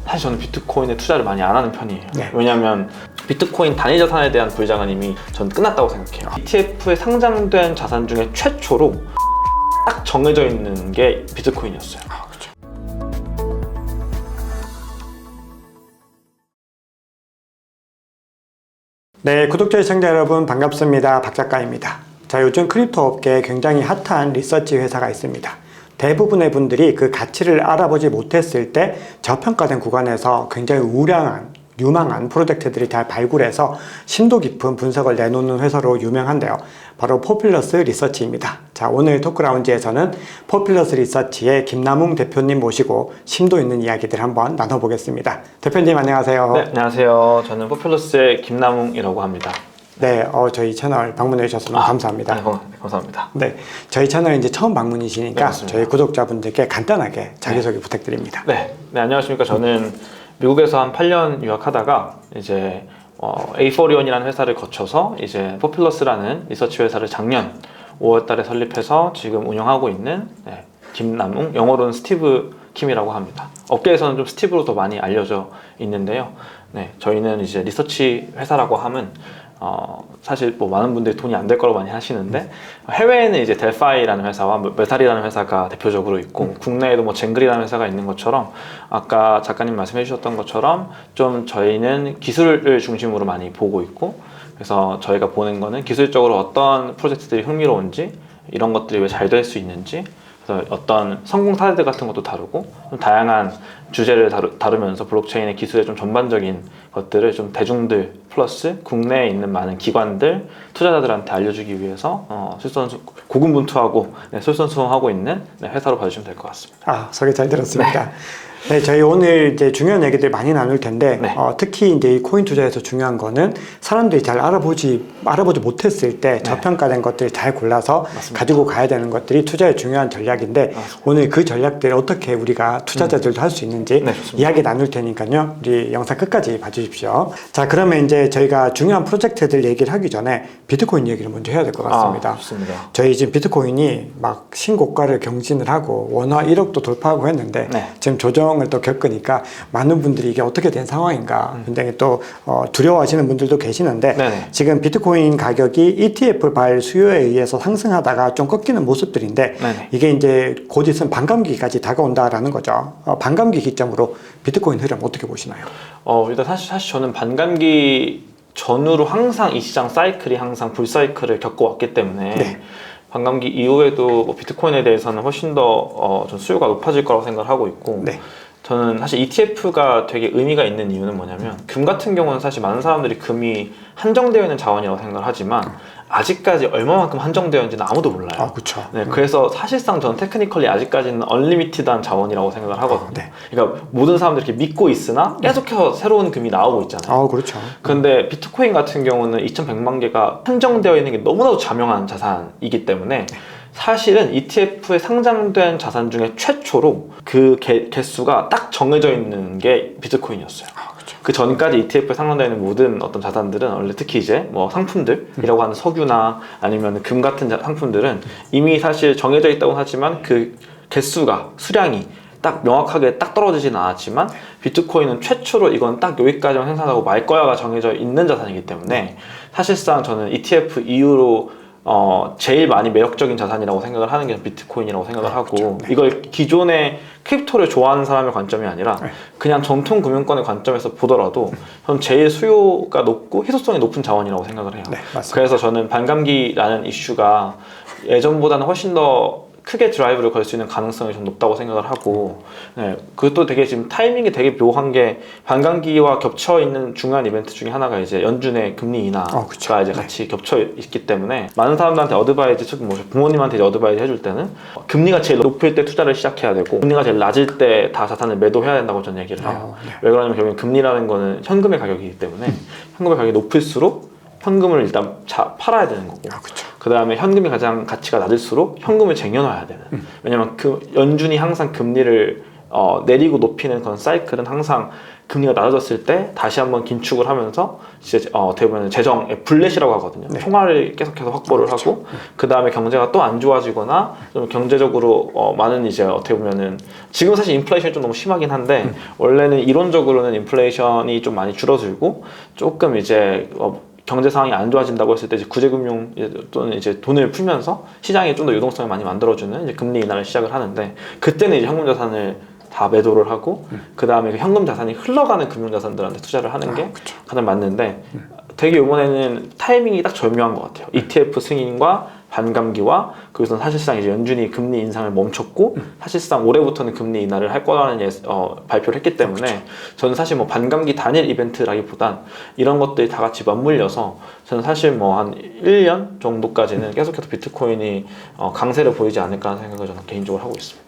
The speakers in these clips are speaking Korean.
사실 저는 비트코인에 투자를 많이 안 하는 편이에요. 네. 왜냐하면 비트코인 단위 자산에 대한 불장은 이미 전 끝났다고 생각해요. ETF에 상장된 자산 중에 최초로 딱 정해져 있는 게 비트코인이었어요. 그렇죠. 네, 구독자 시청자 여러분 반갑습니다. 박 작가입니다. 자, 요즘 크립토 업계에 굉장히 핫한 리서치 회사가 있습니다. 대부분의 분들이 그 가치를 알아보지 못했을 때 저평가된 구간에서 굉장히 유망한 프로젝트들이 잘 발굴해서 심도 깊은 분석을 내놓는 회사로 유명한데요. 바로 포퓰러스 리서치입니다. 자, 오늘 토크라운지에서는 포퓰러스 리서치의 김남웅 대표님 모시고 심도 있는 이야기들 한번 나눠보겠습니다. 대표님 안녕하세요. 네, 안녕하세요. 저는 포퓰러스의 김남웅이라고 합니다. 네, 저희 채널 방문해 주셔서 너무 감사합니다. 네, 감사합니다. 네, 저희 채널 이제 처음 방문이시니까 네, 저희 구독자분들께 간단하게 자기소개 부탁드립니다. 네, 안녕하십니까. 저는 미국에서 한 8년 유학하다가 이제 에이포리온이라는 회사를 거쳐서 이제 포퓰러스라는 리서치 회사를 작년 5월달에 설립해서 지금 운영하고 있는 김남웅, 영어로는 스티브 킴이라고 합니다. 업계에서는 좀 스티브로 더 많이 알려져 있는데요. 네, 저희는 이제 리서치 회사라고 하면 사실 뭐 많은 분들이 돈이 안 될 거라고 많이 하시는데 해외에는 이제 델파이라는 회사와 메탈이라는 회사가 대표적으로 있고 국내에도 뭐 쟁글이라는 회사가 있는 것처럼 아까 작가님 말씀해 주셨던 것처럼 좀 저희는 기술을 중심으로 많이 보고 있고, 그래서 저희가 보는 거는 기술적으로 어떤 프로젝트들이 흥미로운지, 이런 것들이 왜 잘 될 수 있는지, 그래서 어떤 성공 사례들 같은 것도 다루고 좀 다양한 주제를 다루면서 블록체인의 기술의 좀 전반적인 것들을 좀 대중들 플러스 국내에 있는 많은 기관들, 투자자들한테 알려주기 위해서 고군분투하고 솔선수범하고 있는 회사로 봐주시면 될 것 같습니다. 소개 잘 들었습니다. 네, 저희 오늘 이제 중요한 얘기들 많이 나눌 텐데 특히 이제 이 코인 투자에서 중요한 거는 사람들이 잘 알아보지 못했을 때 저평가된 것들을 잘 골라서 가지고 가야 되는 것들이 투자의 중요한 전략인데 오늘 그 전략들을 어떻게 우리가 투자자들도 할 수 있는지 이야기 나눌 테니까요. 우리 영상 끝까지 봐주십시오. 자, 그러면 이제 저희가 중요한 프로젝트들 얘기를 하기 전에 비트코인 얘기를 먼저 해야 될 것 같습니다. 좋습니다. 저희 지금 비트코인이 막 신고가를 경신을 하고 원화 1억도 돌파하고 했는데 지금 조정을 또 겪으니까 많은 분들이 이게 어떻게 된 상황인가 굉장히 또 두려워하시는 분들도 계시는데 지금 비트코인 가격이 ETF 발 수요에 의해서 상승하다가 좀 꺾이는 모습들인데 이게 이제 곧 있으면 반감기까지 다가온다라는 거죠. 반감기 기점으로 비트코인 흐름 어떻게 보시나요? 일단 사실 저는 반감기 전후로 항상 이 시장 사이클이 항상 불사이클을 겪어왔기 때문에 반감기 이후에도 뭐 비트코인에 대해서는 훨씬 더 전 수요가 높아질 거라고 생각을 하고 있고, 저는 사실 ETF가 되게 의미가 있는 이유는 뭐냐면, 금 같은 경우는 사실 많은 사람들이 금이 한정되어 있는 자원이라고 생각을 하지만 아직까지 얼마만큼 한정되어 있는지는 아무도 몰라요. 그렇죠. 그래서 사실상 저는 테크니컬리 아직까지는 언리미티드한 자원이라고 생각을 하거든요. 그러니까 모든 사람들이 이렇게 믿고 있으나 계속해서 새로운 금이 나오고 있잖아요. 그렇죠. 근데 비트코인 같은 경우는 2100만 개가 한정되어 있는 게 너무나도 자명한 자산이기 때문에 사실은 ETF에 상장된 자산 중에 최초로 그 개수가 딱 정해져 있는 게 비트코인이었어요. 그 전까지 ETF에 상장되어 있는 모든 어떤 자산들은 원래 특히 이제 뭐 상품들이라고 하는 석유나 아니면 금 같은 상품들은 이미 사실 정해져 있다고 하지만 그 개수가, 수량이 딱 명확하게 딱 떨어지진 않았지만 비트코인은 최초로 이건 딱 여기까지만 생산하고 말 거야가 정해져 있는 자산이기 때문에 사실상 저는 ETF 이후로 제일 많이 매력적인 자산이라고 생각을 하는 게 비트코인이라고 생각을 하고, 이걸 기존의 크립토를 좋아하는 사람의 관점이 아니라 그냥 전통 금융권의 관점에서 보더라도 저는 제일 수요가 높고 희소성이 높은 자원이라고 생각을 해요. 그래서 저는 반감기라는 이슈가 예전보다는 훨씬 더 크게 드라이브를 걸 수 있는 가능성이 좀 높다고 생각을 하고, 그것도 되게 지금 타이밍이 되게 묘한 게 반감기와 겹쳐 있는 중요한 이벤트 중에 하나가 이제 연준의 금리 인하가 이제 같이 겹쳐 있기 때문에 많은 사람들한테 어드바이즈, 뭐 부모님한테 어드바이즈 해줄 때는 금리가 제일 높을 때 투자를 시작해야 되고 금리가 제일 낮을 때 다 자산을 매도해야 된다고 저는 얘기를 해요. 왜 그러냐면 결국엔 금리라는 거는 현금의 가격이기 때문에 현금의 가격이 높을수록 현금을 일단 팔아야 되는 거고, 그 다음에 현금이 가장 가치가 낮을수록 현금을 쟁여놔야 되는. 왜냐면 그 연준이 항상 금리를 내리고 높이는 그런 사이클은 항상 금리가 낮아졌을 때 다시 한번 긴축을 하면서 이제 어떻게 보면 재정의 블렛이라고 하거든요. 네. 총알을 계속해서 확보를 하고 그 다음에 경제가 또 안 좋아지거나 좀 경제적으로 많은 이제 어떻게 보면은 지금 사실 인플레이션이 좀 너무 심하긴 한데 원래는 이론적으로는 인플레이션이 좀 많이 줄어들고 조금 이제 경제 상황이 안 좋아진다고 했을 때 이제 구제금융 또는 이제 돈을 풀면서 시장에 좀 더 유동성을 많이 만들어주는 이제 금리 인하를 시작을 하는데 그때는 이제 현금 자산을 다 매도를 하고 그 다음에 그 현금 자산이 흘러가는 금융 자산들한테 투자를 하는 게 가장 맞는데 되게 이번에는 타이밍이 딱 절묘한 것 같아요. ETF 승인과 반감기와 그래서 사실상 이제 연준이 금리 인상을 멈췄고 사실상 올해부터는 금리 인하를 할 거라는 발표를 했기 때문에 저는 사실 뭐 반감기 단일 이벤트라기보단 이런 것들이 다 같이 맞물려서 저는 사실 뭐 한 1년 정도까지는 계속해서 비트코인이 강세를 보이지 않을까 하는 생각을 저는 개인적으로 하고 있습니다.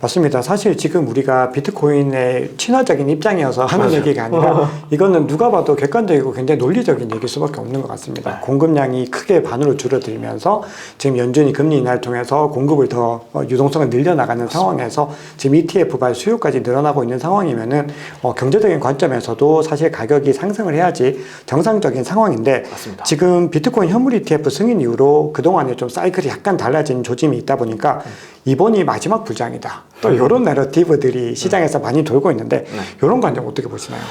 맞습니다. 사실 지금 우리가 비트코인의 친화적인 입장이어서 하는 맞아요. 얘기가 아니라 이거는 누가 봐도 객관적이고 굉장히 논리적인 얘기일 수밖에 없는 것 같습니다. 네. 공급량이 크게 반으로 줄어들면서 지금 연준이 금리 인하를 통해서 공급을 더 유동성을 늘려나가는 상황에서 지금 ETF발 수요까지 늘어나고 있는 상황이면은 경제적인 관점에서도 사실 가격이 상승을 해야지 정상적인 상황인데 맞습니다. 지금 비트코인 현물 ETF 승인 이후로 그동안에 좀 사이클이 약간 달라진 조짐이 있다 보니까 이번이 마지막 불장이다. 또 이런 내러티브들이 시장에서 많이 돌고 있는데 이런 관점 어떻게 보시나요?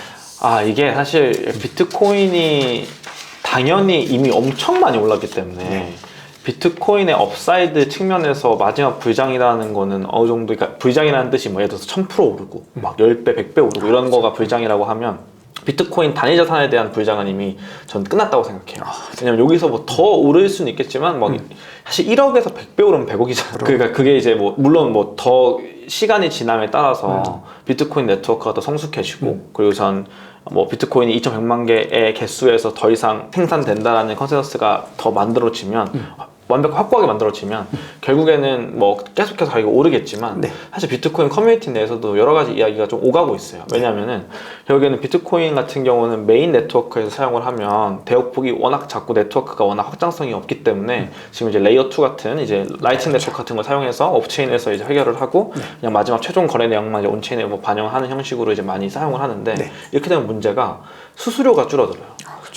이게 사실 비트코인이 당연히 이미 엄청 많이 올랐기 때문에 비트코인의 업사이드 측면에서 마지막 불장이라는 거는 어느 정도, 그러니까 불장이라는 뜻이 뭐 예를 들어서 1000% 오르고 막 10배, 100배 오르고 이런 거가 불장이라고 하면 비트코인 단위 자산에 대한 불장은 이미 전 끝났다고 생각해요. 왜냐면 여기서 뭐 더 오를 수는 있겠지만 막 사실 1억에서 100배 오르면 100억이잖아요. 그러니까 그게 이제 뭐 물론 뭐 더 시간이 지남에 따라서 비트코인 네트워크가 더 성숙해지고 그리고 전 뭐 비트코인이 2,100만 개의 개수에서 더 이상 생산된다라는 컨센서스가 더 만들어지면 완벽히 확고하게 만들어지면 결국에는 뭐 계속해서 가격이 오르겠지만 사실 비트코인 커뮤니티 내에서도 여러 가지 이야기가 좀 오가고 있어요. 왜냐하면은 결국에는 비트코인 같은 경우는 메인 네트워크에서 사용을 하면 대역폭이 워낙 작고 네트워크가 워낙 확장성이 없기 때문에 지금 이제 레이어 2 같은 이제 라이팅 네트워크 같은 걸 사용해서 업체인에서 이제 해결을 하고 그냥 마지막 최종 거래 내용만 이제 온체인에 뭐 반영하는 형식으로 이제 많이 사용을 하는데 이렇게 되면 문제가 수수료가 줄어들어요.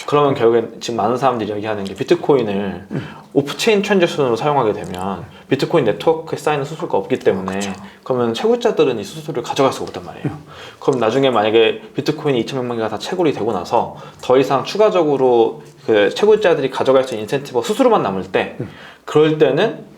그러면 결국엔 지금 많은 사람들이 얘기하는 게 비트코인을 오프체인 트랜잭션으로 사용하게 되면 비트코인 네트워크에 쌓이는 수수료가 없기 때문에 그러면 채굴자들은 이 수수료를 가져갈 수가 없단 말이에요. 그럼 나중에 만약에 비트코인이 2,100만 개가 다 채굴이 되고 나서 더 이상 추가적으로 그 채굴자들이 가져갈 수 있는 인센티브가 수수료만 남을 때 그럴 때는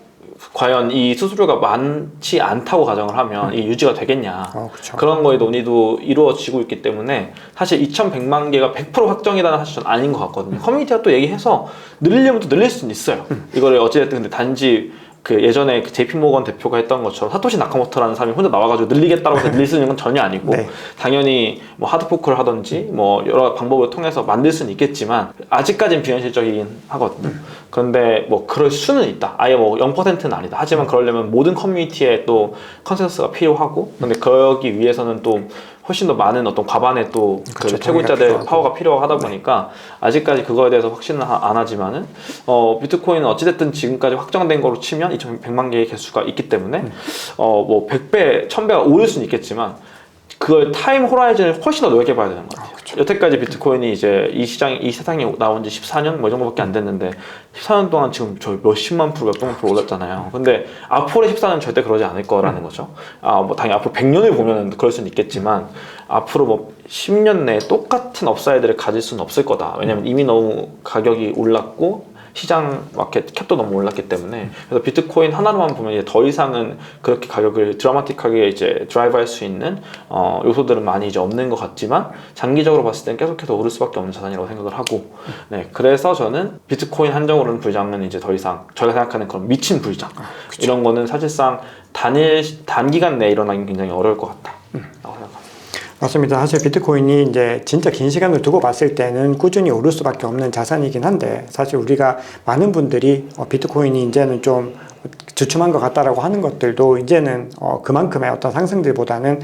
과연 이 수수료가 많지 않다고 가정을 하면 이게 유지가 되겠냐 그런 거에 논의도 이루어지고 있기 때문에 사실 2,100만 개가 100% 확정이라는 사실 전 아닌 것 같거든요. 커뮤니티가 또 얘기해서 늘리려면 또 늘릴 수는 있어요. 이거를 어찌됐든 근데 단지 그 예전에 그 JP모건 대표가 했던 것처럼 사토시 나카모토라는 사람이 혼자 나와가지고 늘리겠다고 해서 늘릴 수 있는 건 전혀 아니고 당연히 뭐 하드포크를 하든지 뭐 여러 방법을 통해서 만들 수는 있겠지만 아직까지는 비현실적이긴 하거든요. 그런데 뭐 그럴 수는 있다. 아예 뭐 0%는 아니다. 하지만 그러려면 모든 커뮤니티에 또 컨센서스가 필요하고 근데 그러기 위해서는 또 훨씬 더 많은 어떤 과반의 또 그 채굴자들 파워가 필요하다 보니까 아직까지 그거에 대해서 확신은 안 하지만은 비트코인은 어찌됐든 지금까지 확정된 거로 치면 2,100만 개의 개수가 있기 때문에 뭐 100배, 1000배가 오를 수는 있겠지만 그걸 타임 호라이즌을 훨씬 더 넓게 봐야 되는 것 같아요. 여태까지 비트코인이 이제 이 세상에 나온 지 14년 뭐 이 정도밖에 안 됐는데 14년 동안 지금 저 몇십만 프로, 몇백만 프로 올랐잖아요. 근데 앞으로의 14년 절대 그러지 않을 거라는 거죠. 뭐 당연히 앞으로 100년을 보면 그럴 수는 있겠지만 앞으로 뭐 10년 내에 똑같은 업사이드를 가질 수는 없을 거다. 왜냐면 이미 너무 가격이 올랐고 시장 마켓 캡도 너무 올랐기 때문에 그래서 비트코인 하나로만 보면 이제 더 이상은 그렇게 가격을 드라마틱하게 이제 드라이브할 수 있는 요소들은 많이 이제 없는 것 같지만 장기적으로 봤을 땐 계속해서 오를 수밖에 없는 자산이라고 생각을 하고 그래서 저는 비트코인 한정으로는 불장은 이제 더 이상 저희가 생각하는 그런 미친 불장 이런 거는 사실상 단기간 내에 일어나긴 굉장히 어려울 것 같다 라고 생각합니다. 맞습니다. 사실 비트코인이 이제 진짜 긴 시간을 두고 봤을 때는 꾸준히 오를 수밖에 없는 자산이긴 한데 사실 우리가 많은 분들이 비트코인이 이제는 좀 주춤한 것 같다라고 하는 것들도 이제는 그만큼의 어떤 상승들보다는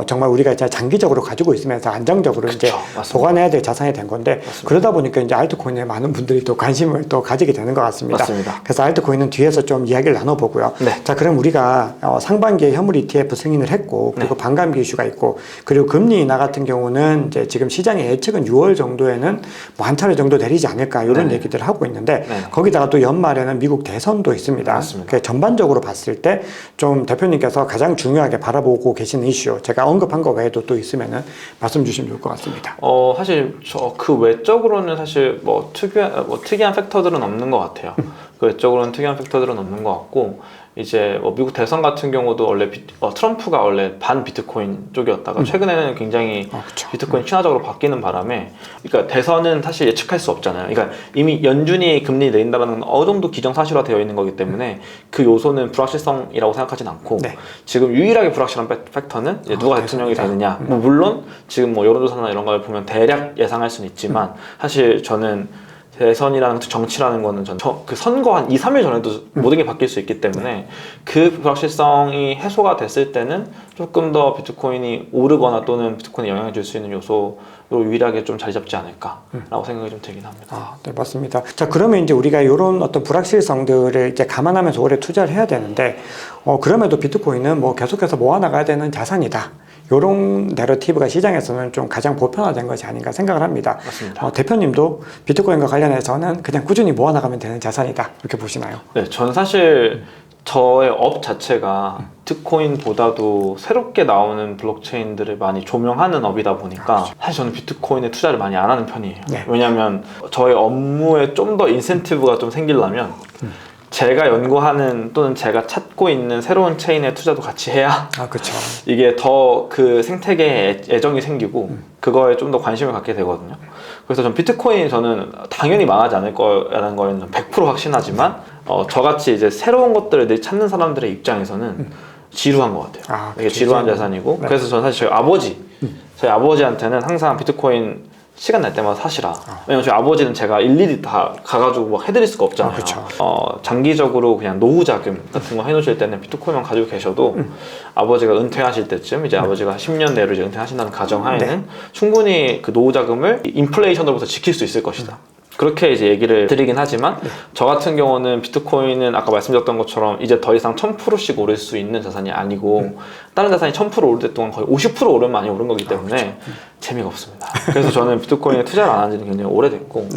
정말 우리가 이제 장기적으로 가지고 있으면서 안정적으로 이제 맞습니다. 보관해야 될 자산이 된 건데 맞습니다. 그러다 보니까 이제 알트코인에 많은 분들이 또 관심을 또 가지게 되는 것 같습니다. 맞습니다. 그래서 알트코인은 뒤에서 좀 이야기를 나눠보고요. 네. 자, 그럼 우리가 상반기에 현물 ETF 승인을 했고 그리고 네. 반감기 이슈가 있고 그리고 금리 인하 같은 경우는 이제 지금 시장의 예측은 6월 정도에는 뭐 한 차례 정도 내리지 않을까 이런 네네. 얘기들을 하고 있는데 네네. 거기다가 또 연말에는 미국 대선도 있습니다. 맞습니다. 그래서 전반적으로 봤을 때 좀 대표님께서 가장 중요하게 바라보고 계시는 이슈 제가 언급한 거 외에도 또 있으면은 말씀 주시면 좋을 것 같습니다. 사실 그 외적으로는 사실 뭐 특이한 팩터들은 없는 것 같아요. 그 외적으로는 특이한 팩터들은 없는 것 같고 이제 뭐 미국 대선 같은 경우도 원래 트럼프가 원래 반 비트코인 쪽이었다가 최근에는 굉장히 그쵸. 비트코인 친화적으로 바뀌는 바람에 그러니까 대선은 사실 예측할 수 없잖아요. 그러니까 이미 연준이 금리 내린다는 건 어느 정도 기정사실화 되어 있는 거기 때문에 그 요소는 불확실성이라고 생각하진 않고 네. 지금 유일하게 불확실한 팩터는 이제 누가 대통령이 되느냐. 뭐 물론 지금 뭐 여론조사나 이런 걸 보면 대략 예상할 수는 있지만 사실 저는 대선이라는 정치라는 거는 그 선거 한 2, 3일 전에도 모든 게 바뀔 수 있기 때문에 그 불확실성이 해소가 됐을 때는 조금 더 비트코인이 오르거나 또는 비트코인에 영향을 줄 수 있는 요소로 유일하게 좀 자리 잡지 않을까라고 생각이 좀 들긴 합니다. 네, 맞습니다. 자, 그러면 이제 우리가 이런 어떤 불확실성들을 이제 감안하면서 올해 투자를 해야 되는데, 그럼에도 비트코인은 뭐 계속해서 모아나가야 되는 자산이다. 이런 내러티브가 시장에서는 좀 가장 보편화된 것이 아닌가 생각을 합니다. 맞습니다. 대표님도 비트코인과 관련해서는 그냥 꾸준히 모아나가면 되는 자산이다. 이렇게 보시나요? 네, 전 사실 저의 업 자체가 비트코인보다도 새롭게 나오는 블록체인들을 많이 조명하는 업이다 보니까 사실 저는 비트코인에 투자를 많이 안 하는 편이에요. 네. 왜냐하면 저의 업무에 좀 더 인센티브가 좀 생기려면 제가 연구하는 또는 제가 찾고 있는 새로운 체인에 투자도 같이 해야 그렇죠. 이게 더 그 생태계에 애정이 생기고 그거에 좀 더 관심을 갖게 되거든요. 그래서 전 비트코인이 저는 당연히 망하지 않을 거라는 거에는 100% 확신하지만 저같이 이제 새로운 것들을 늘 찾는 사람들의 입장에서는 지루한 것 같아요. 이게 지루한 자산이고 네. 그래서 저는 사실 저희 아버지한테는 항상 비트코인 시간 날 때마다 사시라. 왜냐면 저희 아버지는 제가 일일이 다 가가지고 막 해드릴 수가 없잖아요. 그쵸. 장기적으로 그냥 노후 자금 같은 거 해놓으실 때는 비트코인만 가지고 계셔도 아버지가 은퇴하실 때쯤 이제 아버지가 10년 내로 이제 은퇴하신다는 가정하에는 충분히 그 노후 자금을 인플레이션으로부터 지킬 수 있을 것이다. 그렇게 이제 얘기를 드리긴 하지만 저 같은 경우는 비트코인은 아까 말씀드렸던 것처럼 이제 더 이상 1000%씩 오를 수 있는 자산이 아니고 다른 자산이 1000% 오를 때 동안 거의 50% 오르면 많이 오른 거기 때문에 재미가 없습니다. 그래서 저는 비트코인에 투자를 안 한 지는 굉장히 오래됐고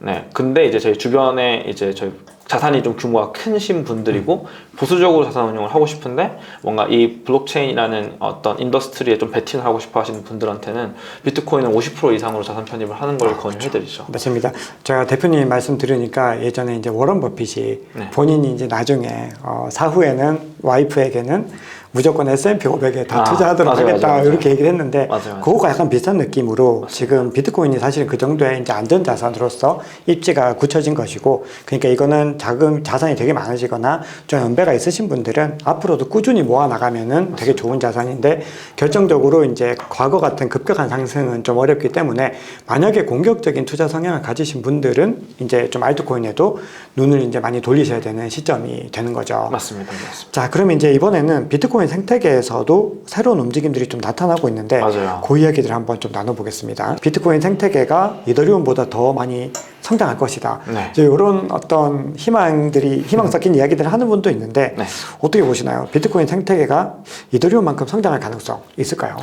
네. 근데 이제 저희 주변에 이제 저희 자산이 좀 규모가 크신 분들이고 보수적으로 자산 운용을 하고 싶은데 뭔가 이 블록체인이라는 어떤 인더스트리에 좀 베팅을 하고 싶어 하시는 분들한테는 비트코인은 50% 이상으로 자산 편입을 하는 걸 권유해드리죠. 맞습니다. 제가 대표님 말씀 들으니까 예전에 이제 워런 버핏이 본인이 이제 나중에 사후에는 와이프에게는 무조건 S&P 500에 다 투자하도록 하겠다 이렇게 얘기를 했는데 그거가 약간 비슷한 느낌으로 지금 비트코인이 사실 그 정도의 이제 안전자산으로서 입지가 굳혀진 것이고 그러니까 이거는 자산이 되게 많으시거나 좀 연배가 있으신 분들은 앞으로도 꾸준히 모아 나가면은 되게 좋은 자산인데 결정적으로 이제 과거 같은 급격한 상승은 좀 어렵기 때문에 만약에 공격적인 투자 성향을 가지신 분들은 이제 좀 알트코인에도 눈을 이제 많이 돌리셔야 되는 시점이 되는 거죠. 맞습니다. 자, 그러면 이제 이번에는 비트코인 생태계에서도 새로운 움직임들이 좀 나타나고 있는데 그 이야기들 한번 좀 나눠보겠습니다. 비트코인 생태계가 이더리움보다 더 많이 성장할 것이다. 이제 이런 어떤 희망 섞인 이야기들을 하는 분도 있는데 어떻게 보시나요? 비트코인 생태계가 이더리움만큼 성장할 가능성 있을까요?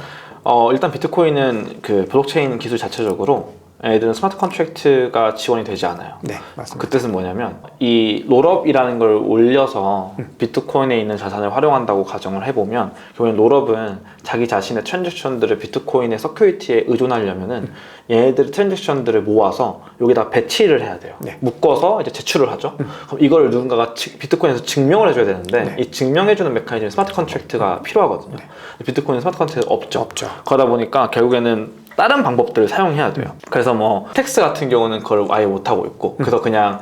일단 비트코인은 그 블록체인 기술 자체적으로 얘들은 스마트 컨트랙트가 지원이 되지 않아요. 네, 맞습니다. 그 뜻은 뭐냐면 이 롤업이라는 걸 올려서 비트코인에 있는 자산을 활용한다고 가정을 해보면 결국엔 롤업은 자기 자신의 트랜잭션들을 비트코인의 서큐리티에 의존하려면은 얘네들의 트랜잭션들을 모아서 여기다 배치를 해야 돼요. 묶어서 이제 제출을 하죠. 그럼 이걸 누군가가 비트코인에서 증명을 해줘야 되는데 이 증명해주는 메커니즘이 스마트 컨트랙트가 필요하거든요. 비트코인은 스마트 컨트랙트가 없죠. 그러다 보니까 결국에는 다른 방법들을 사용해야 돼요. 그래서 뭐 텍스 같은 경우는 그걸 아예 못하고 있고 그래서 그냥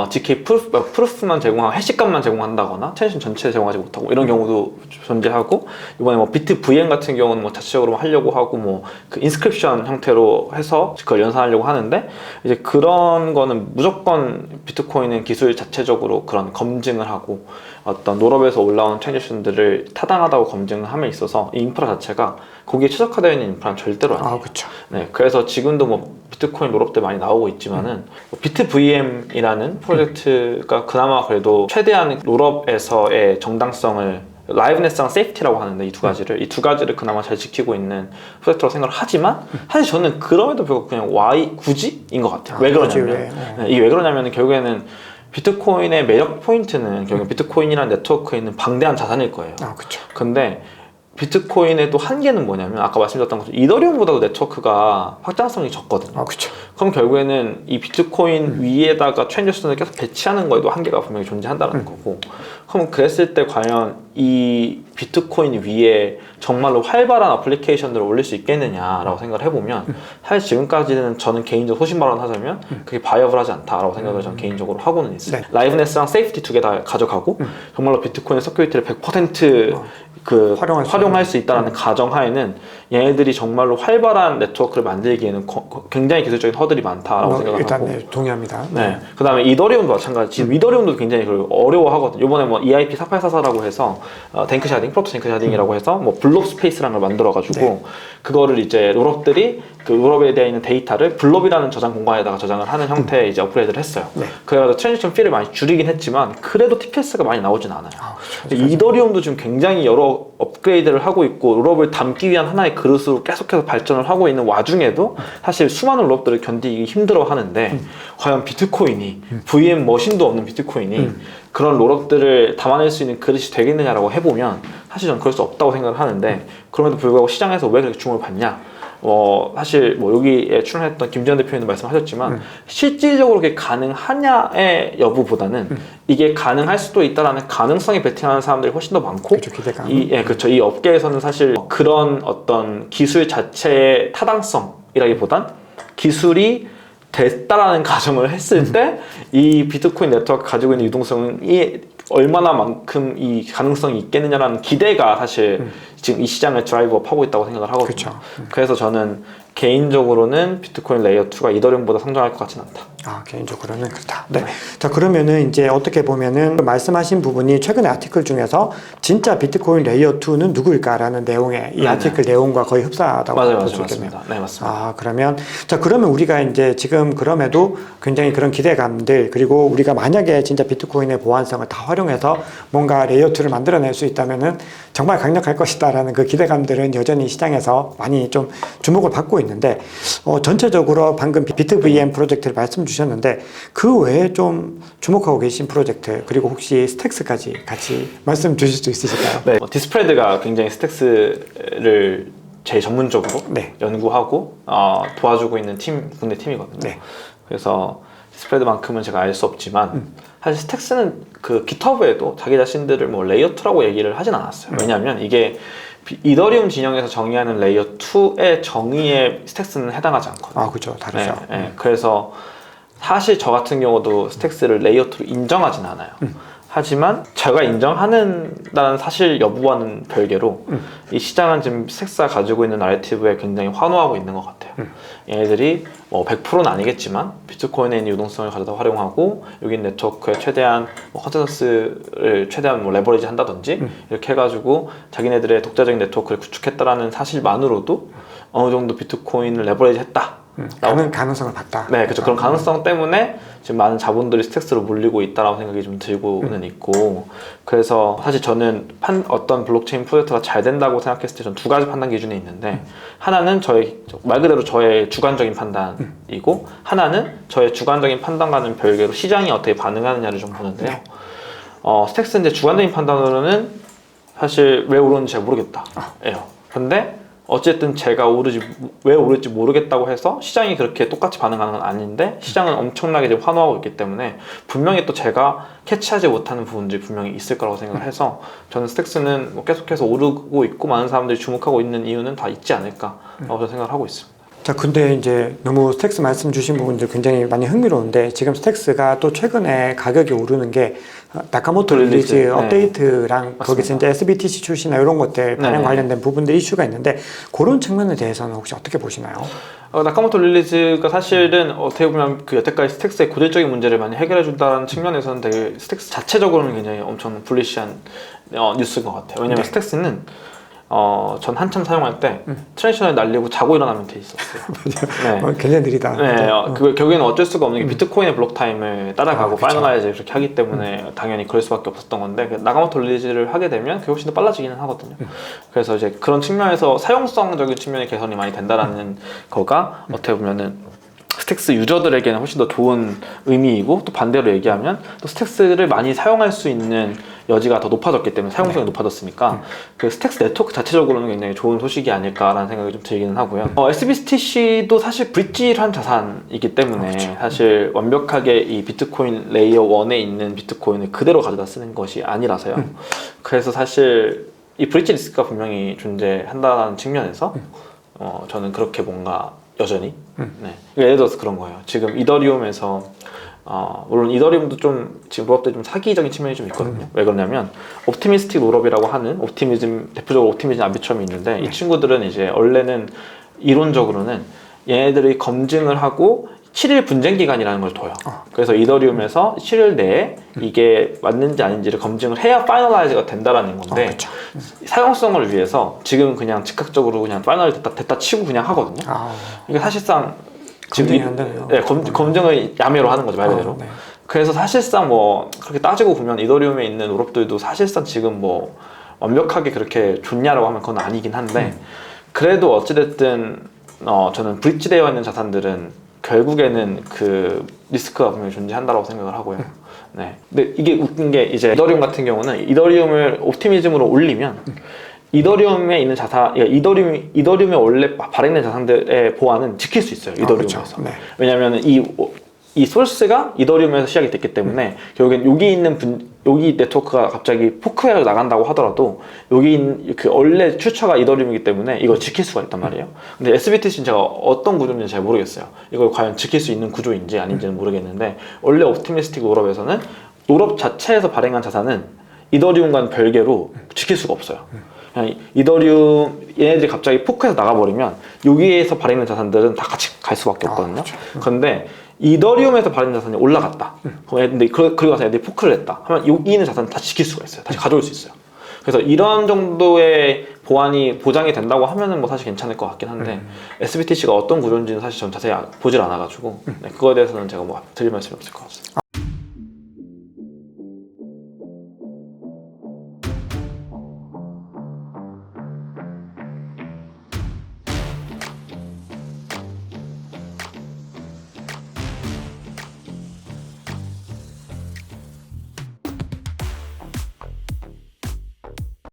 GK 프루프만 제공하고 해시값만 제공한다거나 트랜지션 전체 제공하지 못하고 이런 경우도 존재하고, 이번에 뭐 비트 VM 같은 경우는 뭐 자체적으로 하려고 하고 뭐 그 인스크립션 형태로 해서 그걸 연산하려고 하는데, 이제 그런 거는 무조건 비트코인은 기술 자체적으로 그런 검증을 하고 어떤 롤업에서 올라온 트랜지션들을 타당하다고 검증을 함에 있어서 이 인프라 자체가 거기에 최적화되어 있는 인프라는 절대로 아니에요. 그렇죠. 네, 그래서 지금도 뭐 비트코인 롤업들 많이 나오고 있지만은 비트 VM이라는 프로젝트가 그나마 그래도 최대한 롤업에서의 정당성을, 라이브네스랑 세이프티라고 하는데 이 두 가지를 그나마 잘 지키고 있는 프로젝트라고 생각을 하지만, 사실 저는 그럼에도 불구하고 그냥 굳이인 것 같아요. 왜 그러냐면 네, 이게 왜 그러냐면 결국에는 비트코인의 매력 포인트는 결국 비트코인이라는 네트워크에 있는 방대한 자산일 거예요. 그렇죠. 근데 비트코인의 또 한계는 뭐냐면 아까 말씀드렸던 것처럼 이더리움보다도 네트워크가 확장성이 적거든요. 그렇죠. 그럼 결국에는 이 비트코인 위에다가 트랜지션을 계속 배치하는 거에도 한계가 분명히 존재한다는 거고, 그럼 그랬을 때 과연 이 비트코인 위에 정말로 활발한 어플리케이션들을 올릴 수 있겠느냐라고 생각을 해보면, 사실 지금까지는 저는 개인적으로 소신 발언하자면 그게 바이어블하지 않다라고 생각을 저는 개인적으로 하고는 있어요. 네. 라이브네스랑 세이프티 두 개 다 가져가고 정말로 비트코인 서큐리티를 100% 활용할 수 있다는 가정하에는 얘네들이 정말로 활발한 네트워크를 만들기에는 굉장히 기술적인 허들이 많다라고 생각을 일단 하고, 네, 동의합니다. 네. 그 다음에 이더리움도 마찬가지. 지금 이더리움도 굉장히 어려워하거든요. 이번에 뭐 EIP 4844라고 해서 댕크 샤딩, 프로토 댕크 샤딩이라고 해서 뭐 블록 스페이스라는 걸 만들어가지고 그거를 이제 롤업들이 그 롤업에 대해 있는 데이터를 블롭이라는 저장 공간에다가 저장을 하는 형태의 이제 업그레이드를 했어요. 그래서 트랜지션 피를 많이 줄이긴 했지만 그래도 TPS가 많이 나오진 않아요. 그렇죠. 이더리움도 지금 굉장히 여러 업그레이드를 하고 있고 롤업을 담기 위한 하나의 그릇으로 계속해서 발전을 하고 있는 와중에도 사실 수많은 롤업들을 견디기 힘들어 하는데, 과연 비트코인이 VM 머신도 없는 비트코인이 그런 롤업들을 담아낼 수 있는 그릇이 되겠느냐라고 해보면 사실 저는 그럴 수 없다고 생각을 하는데, 그럼에도 불구하고 시장에서 왜 그렇게 주목을 받냐, 사실 뭐 여기에 출연했던 김지현 대표님도 말씀하셨지만 실질적으로 그게 가능하냐의 여부보다는 이게 가능할 수도 있다라는 가능성에 베팅하는 사람들이 훨씬 더 많고, 그렇죠, 기대감. 이 업계에서는 사실 그런 어떤 기술 자체의 타당성이라기보단 기술이 됐다라는 가정을 했을 때 이 비트코인 네트워크 가지고 있는 유동성이 얼마나만큼 이 가능성이 있겠느냐라는 기대가 사실 지금 이 시장을 드라이브업 하고 있다고 생각을 하거든요. 그렇죠. 그래서 저는 개인적으로는 비트코인 레이어 2가 이더리움보다 성장할 것 같지는 않다. 개인적으로는 그렇다. 네. 자, 그러면은 이제 어떻게 보면은 말씀하신 부분이 최근의 아티클 중에서 진짜 비트코인 레이어 2는 누구일까라는 내용의 이 아티클 내용과 거의 흡사하다고 볼 수 있겠네요. 네, 맞습니다. 그러면 우리가 이제 지금 그럼에도 굉장히 그런 기대감들, 그리고 우리가 만약에 진짜 비트코인의 보안성을 다 활용해서 뭔가 레이어 2를 만들어낼 수 있다면은 정말 강력할 것이다라는 그 기대감들은 여전히 시장에서 많이 좀 주목을 받고 있는데, 전체적으로 방금 비트 VM 프로젝트를 말씀 주셨는데 그 외에 좀 주목하고 계신 프로젝트, 그리고 혹시 스택스까지 같이 말씀 주실 수 있으실까요? 네, 디스프레드가 굉장히 스택스를 제일 전문적으로 연구하고 도와주고 있는 국내 팀이거든요. 그래서 디스프레드만큼은 제가 알 수 없지만 사실 스택스는 그 깃허브에도 자기 자신들을 뭐 레이어 2라고 얘기를 하진 않았어요. 왜냐하면 이게 이더리움 진영에서 정의하는 레이어 2의 정의에 스택스는 해당하지 않거든요. 그렇죠. 다르죠. 그래서 사실 저 같은 경우도 스택스를 레이어 2로 인정하진 않아요. 하지만 제가 인정하는다는 사실 여부와는 별개로 이 시장은 지금 스택스가 가지고 있는 나래티브에 굉장히 환호하고 있는 것 같아요. 얘네들이 뭐 100%는 아니겠지만 비트코인에 있는 유동성을 가져다 활용하고 여기 네트워크에 최대한 컨센서스를 최대한 레버리지 한다든지 이렇게 해가지고 자기네들의 독자적인 네트워크를 구축했다라는 사실만으로도 어느 정도 비트코인을 레버리지 했다. 가능성을 봤다. 네, 그렇죠. 그런 가능성 때문에 지금 많은 자본들이 스택스로 몰리고 있다라고 생각이 좀 들고는 있고, 그래서 사실 저는 어떤 블록체인 프로젝트가 잘 된다고 생각했을 때 전 두 가지 판단 기준이 있는데, 하나는 말 그대로 저의 주관적인 판단이고, 하나는 저의 주관적인 판단과는 별개로 시장이 어떻게 반응하느냐를 좀 보는데요. 스택스는 이제 주관적인 판단으로는 사실 왜 오르는지 잘 모르겠다. 근데 어쨌든 제가 왜 오를지 모르겠다고 해서 시장이 그렇게 똑같이 반응하는 건 아닌데, 시장은 엄청나게 지금 환호하고 있기 때문에 분명히 또 제가 캐치하지 못하는 부분들이 분명히 있을 거라고 생각을 해서, 저는 스택스는 계속해서 오르고 있고 많은 사람들이 주목하고 있는 이유는 다 있지 않을까라고 저는 생각을 하고 있습니다. 자, 근데 이제 너무 스택스 말씀 주신 부분들 굉장히 많이 흥미로운데 지금 스택스가 또 최근에 가격이 오르는 게 나카모토 릴리즈 네. 업데이트랑 맞습니다. 거기서 이제 SBTC 출시나 이런 것들 반영 네. 관련된 부분들 이슈가 있는데 그런 측면에 대해서는 혹시 어떻게 보시나요? 나카모토 릴리즈가 사실은 어떻게 보면 그 여태까지 스택스의 고질적인 문제를 많이 해결해 준다는 측면에서는 되게 스택스 자체적으로는 굉장히 엄청 불리시한 뉴스인 것 같아요. 왜냐면 네. 스택스는 전 한참 사용할 때 트랜지션을 날리고 자고 일어나면 돼 있었어요. 네. 굉장히 느리다. 네, 그 결국에는 어쩔 수가 없는 게 비트코인의 블록 타임을 따라가고 그쵸. 파이널라이즈 이렇게 하기 때문에 당연히 그럴 수밖에 없었던 건데 나카모토 릴리즈를 하게 되면 그게 훨씬 더 빨라지기는 하거든요. 그래서 이제 그런 측면에서 사용성적인 측면의 개선이 많이 된다라는 거가 어떻게 보면은 스택스 유저들에게는 훨씬 더 좋은 의미이고 또 반대로 얘기하면 또 스택스를 많이 사용할 수 있는 여지가 더 높아졌기 때문에 사용성이 높아졌으니까 그 스택스 네트워크 자체적으로는 굉장히 좋은 소식이 아닐까라는 생각이 좀 들기는 하고요. SBTC도 사실 브릿지한 자산이기 때문에 사실 완벽하게 이 비트코인 레이어 1에 있는 비트코인을 그대로 가져다 쓰는 것이 아니라서요. 그래서 사실 이 브릿지 리스크가 분명히 존재한다는 측면에서 저는 그렇게 뭔가 여전히 네. 예를 들어서 그런 거예요. 지금 이더리움에서 물론 이더리움도 좀 지금 롤업들이 좀 사기적인 측면이 좀 있거든요. 왜 그러냐면 옵티미스틱 롤업이라고 하는 대표적으로 옵티미즘 아비트럼이 있는데 이 친구들은 이제 원래는 이론적으로는 얘네들이 검증을 하고 7일 분쟁 기간이라는 걸 둬요. 그래서 이더리움에서 7일 내에 이게 맞는지 아닌지를 검증을 해야 파이널라이즈가 된다라는 건데 그쵸. 사용성을 위해서 지금은 그냥 즉각적으로 그냥 파이널 됐다 치고 그냥 하거든요. 이게 사실상 검증이 안 되네요. 네, 검증을 야매로 하는 거죠, 말 그대로. 네. 그래서 사실상 뭐 그렇게 따지고 보면 이더리움에 있는 롤업들도 사실상 지금 뭐 완벽하게 그렇게 좋냐라고 하면 그건 아니긴 한데 그래도 어찌됐든 저는 브릿지되어 있는 자산들은 결국에는 그 리스크가 분명히 존재한다고 생각을 하고요. 네. 근데 이게 웃긴 게 이제 이더리움 같은 경우는 이더리움을 옵티미즘으로 올리면 이더리움에 있는 자산, 이더리움에 원래 발행된 자산들의 보안은 지킬 수 있어요. 이더리움에서. 그렇죠. 네. 왜냐하면 이 소스가 이더리움에서 시작이 됐기 때문에 결국엔 여기 네트워크가 갑자기 포크해서 나간다고 하더라도 여기 있는 그 원래 출처가 이더리움이기 때문에 이걸 지킬 수가 있단 말이에요. 근데 SBTC는 제가 어떤 구조인지 잘 모르겠어요. 이걸 과연 지킬 수 있는 구조인지 아닌지는 모르겠는데 원래 옵티미스틱 롤업에서는 롤업 자체에서 발행한 자산은 이더리움과는 별개로 지킬 수가 없어요. 그냥 이더리움 얘네들이 갑자기 포크해서 나가버리면 여기에서 발행된 자산들은 다 같이 갈 수밖에 없거든요. 그런데 이더리움에서 발행된 자산이 올라갔다. 근데 그리고 가서 애들이 포크를 했다. 하면 여기 있는 자산은 다 지킬 수가 있어요. 다시 가져올 수 있어요. 그래서 이런 정도의 보장이 된다고 하면은 뭐 사실 괜찮을 것 같긴 한데 SBTC가 어떤 구조인지는 사실 전 자세히 보질 않아가지고 네, 그거에 대해서는 제가 뭐 드릴 말씀이 없을 것 같습니다.